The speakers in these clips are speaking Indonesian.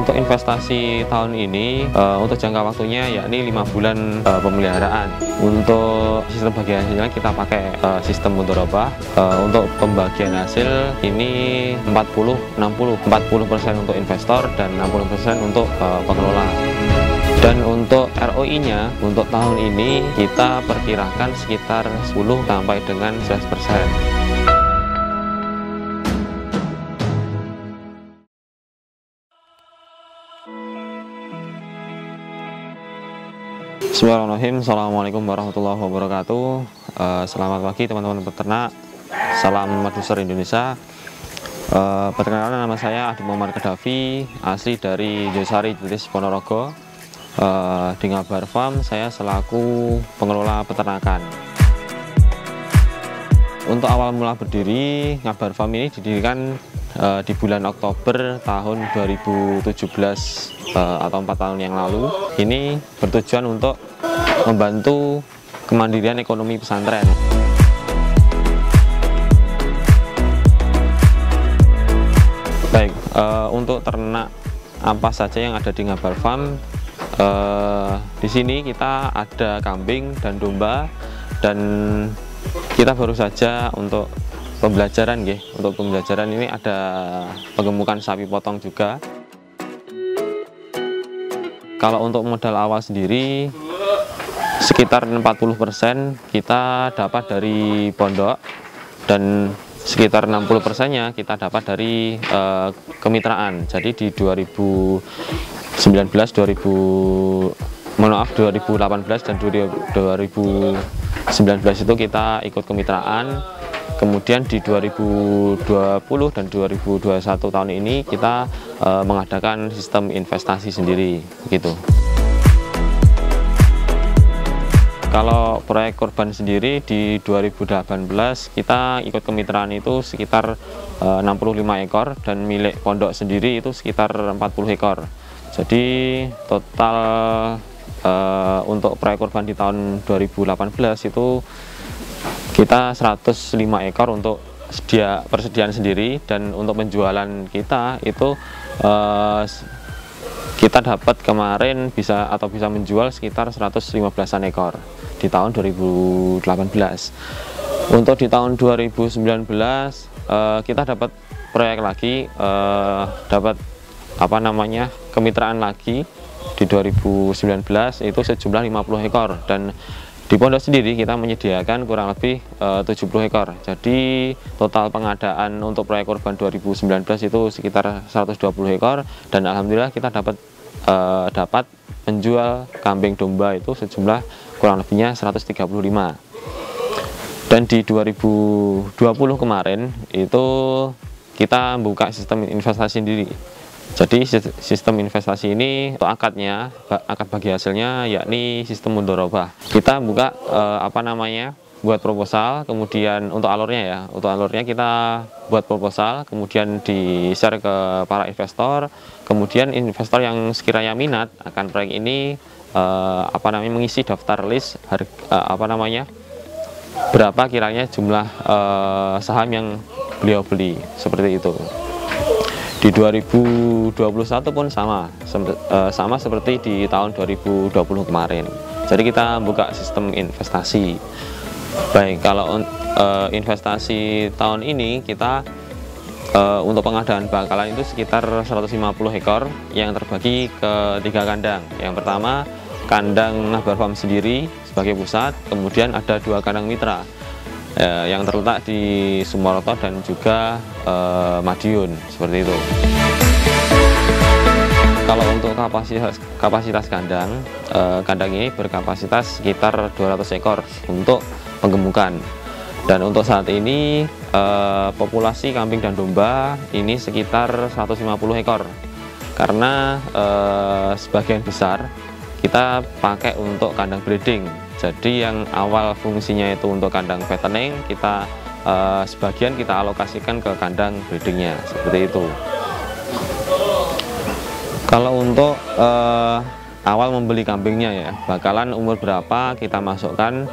untuk investasi tahun ini untuk jangka waktunya yakni 5 bulan pemeliharaan. Untuk sistem bagi hasilnya kita pakai sistem mudharabah. Untuk pembagian hasil ini 40-60, 40% untuk investor dan 60% untuk pengelola. Dan untuk ROI-nya untuk tahun ini kita perkirakan sekitar 10 sampai dengan 11%. Bismillahirrahmanirrahim. Assalamualaikum warahmatullahi wabarakatuh. Selamat pagi teman-teman peternak. Salam Madusur Indonesia. Perkenalkan, nama saya Adi Muhammad Kadafi, asli dari Josari Jetis Ponorogo. Di Ngabar Farm saya selaku pengelola peternakan. Untuk awal mula berdiri, Ngabar Farm ini didirikan di bulan Oktober tahun 2017 atau 4 tahun yang lalu. Ini bertujuan untuk membantu kemandirian ekonomi pesantren. Baik, untuk ternak apa saja yang ada di Ngabar Farm, di sini kita ada kambing dan domba, dan kita baru saja untuk pembelajaran, untuk pembelajaran ini ada penggemukan sapi potong juga. Kalau untuk modal awal sendiri sekitar 40% kita dapat dari pondok, dan sekitar 60%-nya kita dapat dari kemitraan. Jadi di 2018 dan 2019 itu kita ikut kemitraan. Kemudian di 2020 dan 2021 tahun ini kita mengadakan sistem investasi sendiri, begitu. Kalau proyek korban sendiri di 2018 kita ikut kemitraan itu sekitar 65 ekor, dan milik pondok sendiri itu sekitar 40 ekor. Jadi total untuk proyek korban di tahun 2018 itu kita 105 ekor untuk persediaan sendiri, dan untuk penjualan kita itu kita dapat kemarin bisa menjual sekitar 115-an ekor di tahun 2018. Untuk di tahun 2019 kita dapat proyek lagi, dapat kemitraan lagi di 2019 itu sejumlah 50 ekor, dan di pondok sendiri kita menyediakan kurang lebih 70 ekor. Jadi total pengadaan untuk proyek korban 2019 itu sekitar 120 ekor, dan alhamdulillah kita dapat menjual kambing domba itu sejumlah kurang lebihnya 135. Dan di 2020 kemarin itu kita membuka sistem investasi sendiri. Jadi sistem investasi ini untuk akad bagi hasilnya yakni sistem mudharabah. Kita buka buat proposal, kemudian untuk alurnya kita buat proposal, kemudian di-share ke para investor. Kemudian investor yang sekiranya minat akan proyek ini mengisi daftar list berapa kiranya jumlah saham yang beliau beli, seperti itu. Di 2021 pun sama seperti di tahun 2020 kemarin. Jadi kita buka sistem investasi. Baik, kalau investasi tahun ini kita untuk pengadaan bakalan itu sekitar 150 ekor yang terbagi ke 3 kandang. Yang pertama kandang Ngabar Farm sendiri sebagai pusat, kemudian ada 2 kandang mitra yang terletak di Sumoroto dan juga Madiun, seperti itu. Kalau untuk kapasitas kandang ini berkapasitas sekitar 200 ekor untuk penggemukan. Dan untuk saat ini populasi kambing dan domba ini sekitar 150 ekor, karena sebagian besar kita pakai untuk kandang breeding. Jadi yang awal fungsinya itu untuk kandang fattening, kita sebagian kita alokasikan ke kandang breedingnya, seperti itu. Kalau untuk awal membeli kambingnya ya, bakalan umur berapa kita masukkan.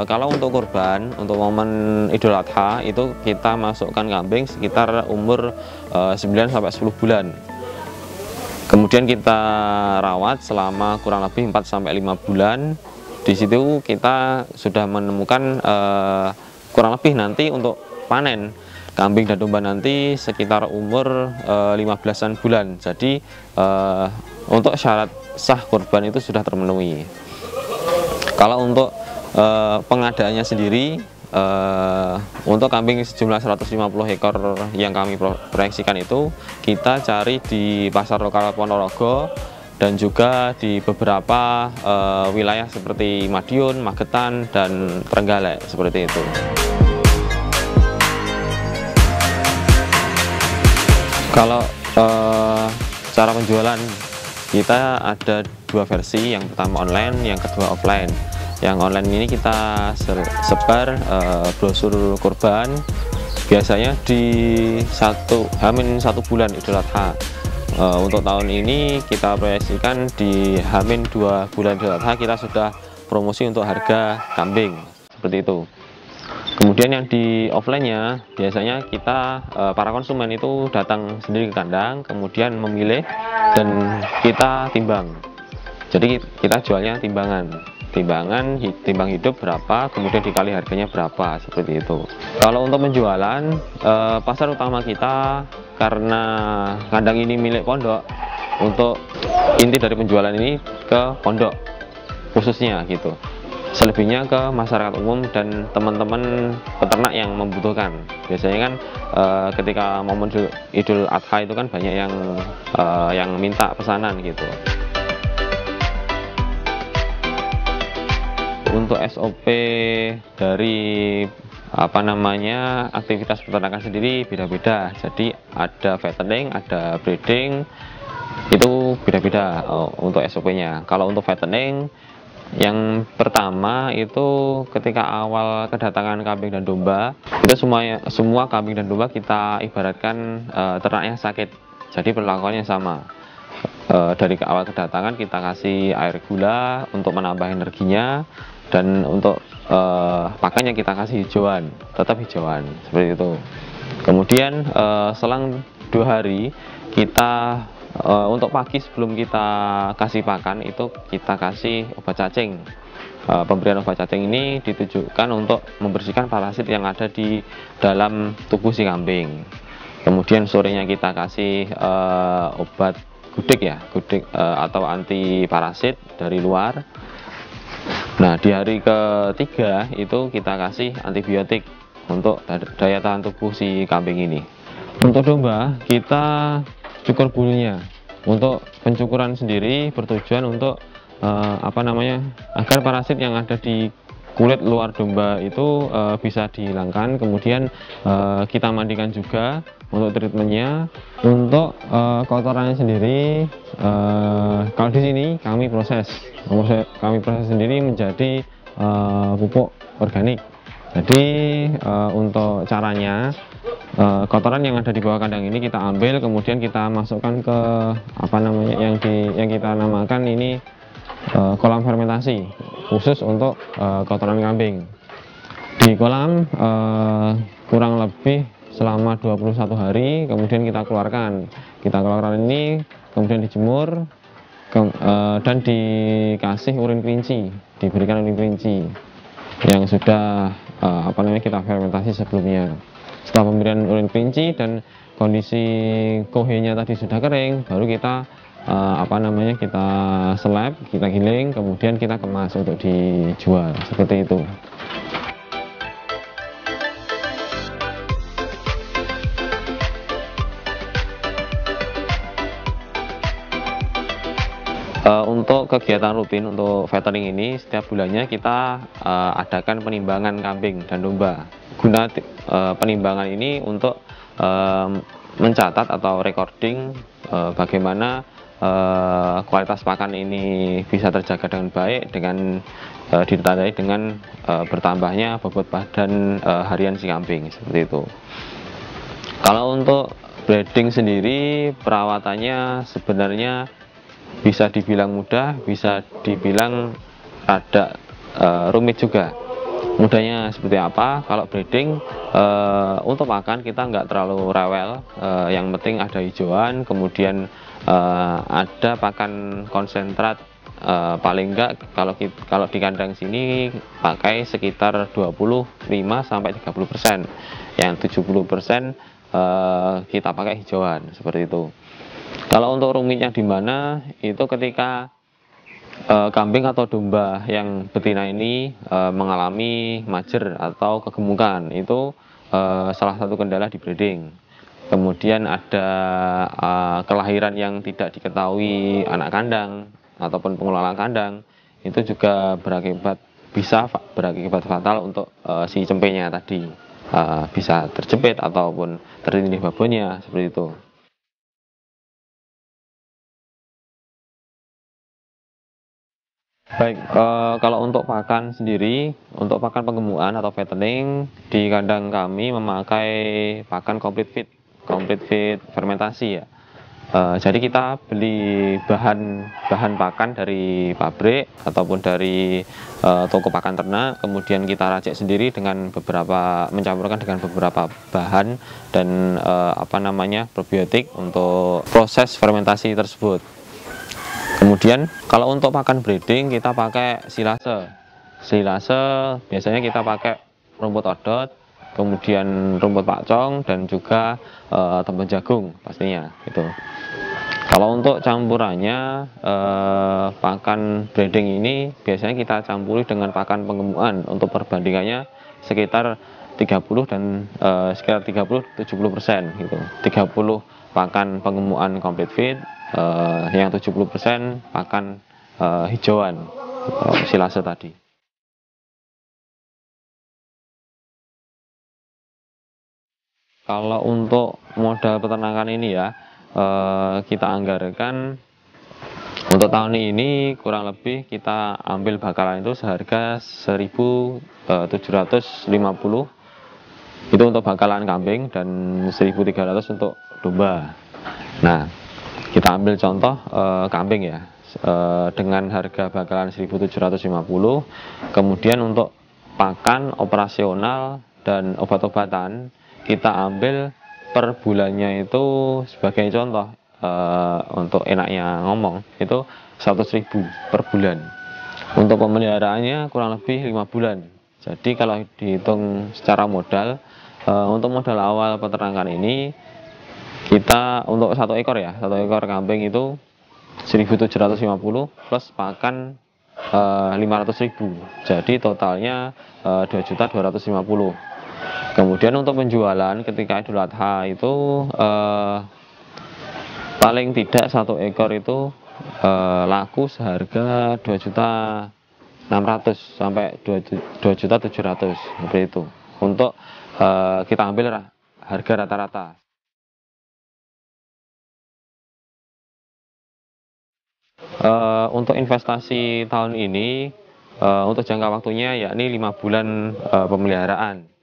Kalau untuk kurban, untuk momen Idul Adha itu kita masukkan kambing sekitar umur 9-10 bulan. Kemudian kita rawat selama kurang lebih 4-5 bulan. Di situ kita sudah menemukan kurang lebih nanti untuk panen kambing dan domba nanti sekitar umur 15-an bulan. Jadi untuk syarat sah kurban itu sudah terpenuhi. Kalau untuk pengadaannya sendiri, untuk kambing sejumlah 150 ekor yang kami proyeksikan itu kita cari di pasar lokal Ponorogo dan juga di beberapa wilayah seperti Madiun, Magetan, dan Trenggalek, seperti itu. Kalau cara penjualan kita ada dua versi, yang pertama online, yang kedua offline. Yang online ini kita sebar brosur kurban biasanya di H-1 bulan Idul Adha. Untuk tahun ini kita proyeksikan di H-2 bulan Idul Adha kita sudah promosi untuk harga kambing, seperti itu. Kemudian yang di offline-nya biasanya kita para konsumen itu datang sendiri ke kandang, kemudian memilih dan kita timbang. Jadi kita jualnya timbang hidup berapa, kemudian dikali harganya berapa, seperti itu. Kalau untuk penjualan, pasar utama kita karena kandang ini milik pondok, untuk inti dari penjualan ini ke pondok khususnya gitu. Selebihnya ke masyarakat umum dan teman-teman peternak yang membutuhkan. Biasanya kan ketika momen Idul Adha itu kan banyak yang minta pesanan gitu. Untuk SOP dari aktivitas peternakan sendiri beda-beda. Jadi ada fattening, ada breeding, itu beda-beda untuk SOP-nya. Kalau untuk fattening, yang pertama itu ketika awal kedatangan kambing dan domba, itu semua kambing dan domba kita ibaratkan ternaknya sakit. Jadi perlakuannya sama. Dari awal kedatangan kita kasih air gula untuk menambah energinya, dan untuk pakannya kita kasih hijauan, tetap hijauan, seperti itu. Kemudian selang 2 hari kita untuk pagi sebelum kita kasih pakan itu kita kasih obat cacing. Pemberian obat cacing ini ditujukan untuk membersihkan parasit yang ada di dalam tubuh si kambing. Kemudian sorenya kita kasih obat gudik atau anti parasit dari luar. Nah, di hari ketiga itu kita kasih antibiotik untuk daya tahan tubuh si kambing ini. Untuk domba kita cukur bulunya. Untuk pencukuran sendiri bertujuan untuk agar parasit yang ada di kulit luar domba itu bisa dihilangkan. Kemudian kita mandikan juga untuk treatmentnya. Untuk kotorannya sendiri, kalau di sini kami proses sendiri menjadi pupuk organik. Jadi untuk caranya, kotoran yang ada di bawah kandang ini kita ambil, kemudian kita masukkan ke yang kita namakan ini kolam fermentasi khusus untuk kotoran kambing. Di kolam kurang lebih selama 21 hari, kemudian kita keluarkan ini, kemudian dijemur dan dikasih urin kelinci, diberikan urin kelinci yang sudah kita fermentasi sebelumnya. Setelah pemberian urin kelinci dan kondisi kohenya tadi sudah kering, baru kita kita seleb, kita giling, kemudian kita kemas untuk dijual, seperti itu. Untuk kegiatan rutin untuk fattening ini, setiap bulannya kita adakan penimbangan kambing dan domba. Guna penimbangan ini untuk mencatat atau recording bagaimana kualitas pakan ini bisa terjaga dengan baik, dengan ditandai dengan bertambahnya bobot badan harian si kambing, seperti itu. Kalau untuk breeding sendiri, perawatannya sebenarnya bisa dibilang mudah, bisa dibilang ada rumit juga. Mudahnya seperti apa? Kalau breeding untuk makan kita nggak terlalu rewel, yang penting ada hijauan, kemudian ada pakan konsentrat, paling enggak kalau di kandang sini pakai sekitar 25-30%, yang 70% kita pakai hijauan seperti itu. Kalau untuk rumitnya di mana, itu ketika kambing atau domba yang betina ini mengalami majer atau kegemukan, itu salah satu kendala di breeding. Kemudian ada kelahiran yang tidak diketahui anak kandang ataupun pengelola kandang, itu juga bisa berakibat fatal untuk si cempenya tadi, bisa terjepit ataupun tertindih babonnya seperti itu. Baik, kalau untuk pakan sendiri, untuk pakan penggemukan atau fattening, di kandang kami memakai pakan complete feed fermentasi ya. Jadi kita beli bahan pakan dari pabrik ataupun dari toko pakan ternak, kemudian kita racik sendiri dengan mencampurkan dengan beberapa bahan dan probiotik untuk proses fermentasi tersebut. Kemudian kalau untuk pakan breeding kita pakai silase. Silase biasanya kita pakai rumput odot, kemudian rumput pakcong, dan juga tepung jagung pastinya itu. Kalau untuk campurannya, pakan breeding ini biasanya kita campuri dengan pakan penggemukan. Untuk perbandingannya sekitar 30-70% gitu. 30 pakan penggemukan complete feed, yang 70% pakan hijauan silase tadi. Kalau untuk modal peternakan ini ya, kita anggarkan untuk tahun ini kurang lebih kita ambil bakalan itu seharga 1.750 itu untuk bakalan kambing dan 1.300 untuk domba. Nah, kita ambil contoh kambing ya, dengan harga bakalan 1.750. Kemudian untuk pakan operasional dan obat-obatan kita ambil per bulannya itu, sebagai contoh, untuk enaknya ngomong itu 100.000 per bulan. Untuk pemeliharaannya kurang lebih 5 bulan. Jadi kalau dihitung secara modal, untuk modal awal peternakan ini kita untuk satu ekor kambing itu 1.750 plus pakan 500.000, jadi totalnya 2.250.000. Kemudian untuk penjualan ketika Idul Adha itu paling tidak satu ekor itu laku seharga 2.600.000 sampai 2.700.000 seperti itu. Untuk kita ambil harga rata-rata. Untuk investasi tahun ini, untuk jangka waktunya yakni 5 bulan pemeliharaan.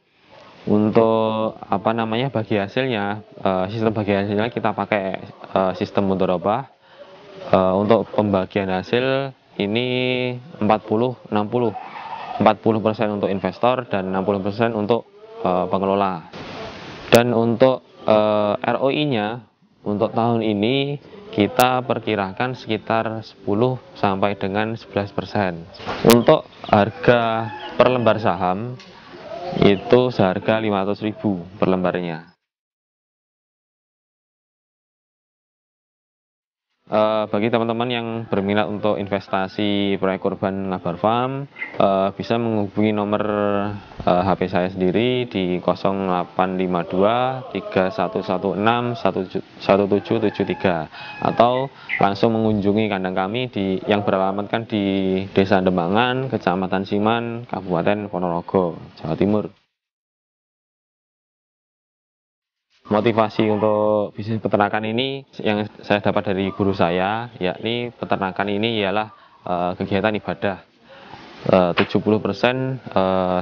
Untuk bagi hasilnya, sistem bagi hasilnya kita pakai sistem mudharabah. Untuk pembagian hasil ini 40-60, 40% untuk investor dan 60% untuk pengelola. Dan untuk ROI-nya untuk tahun ini kita perkirakan sekitar 10 sampai dengan 11%. Untuk harga per lembar saham itu seharga 500.000 per lembarnya. Bagi teman-teman yang berminat untuk investasi proyek kurban Labar Farm, bisa menghubungi nomor HP saya sendiri di 0852 3116 1773 atau langsung mengunjungi kandang kami yang beralamatkan di Desa Dembangan, Kecamatan Siman, Kabupaten Ponorogo, Jawa Timur. Motivasi untuk bisnis peternakan ini yang saya dapat dari guru saya, yakni peternakan ini ialah kegiatan ibadah. 70%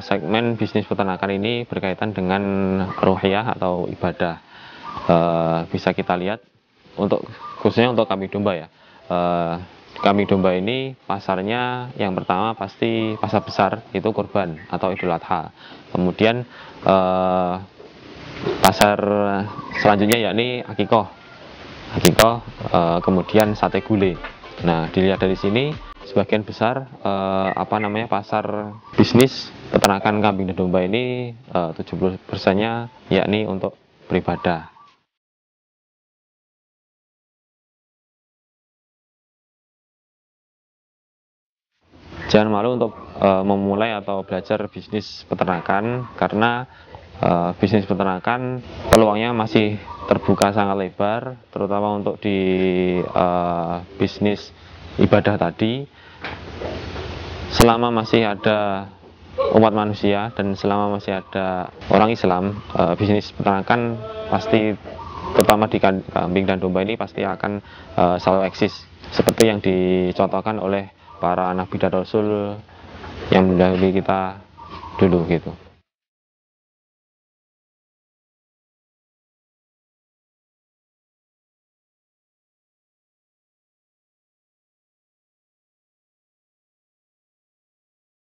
segmen bisnis peternakan ini berkaitan dengan ruhiyah atau ibadah. Bisa kita lihat khususnya untuk kambing domba ya. Kambing domba ini pasarnya yang pertama pasti pasar besar itu kurban atau Idul Adha. Kemudian pasar selanjutnya yakni akikoh. hakiko, kemudian sate gulai. Nah, dilihat dari sini sebagian besar pasar bisnis peternakan kambing dan domba ini 70%-nya yakni untuk beribadah. Jangan malu untuk memulai atau belajar bisnis peternakan, karena bisnis peternakan peluangnya masih terbuka sangat lebar, terutama untuk di bisnis ibadah tadi. Selama masih ada umat manusia dan selama masih ada orang Islam, bisnis peternakan pasti, terutama di kambing dan domba ini, pasti akan selalu eksis, seperti yang dicontohkan oleh para nabi dan rasul yang mendahului kita dulu gitu.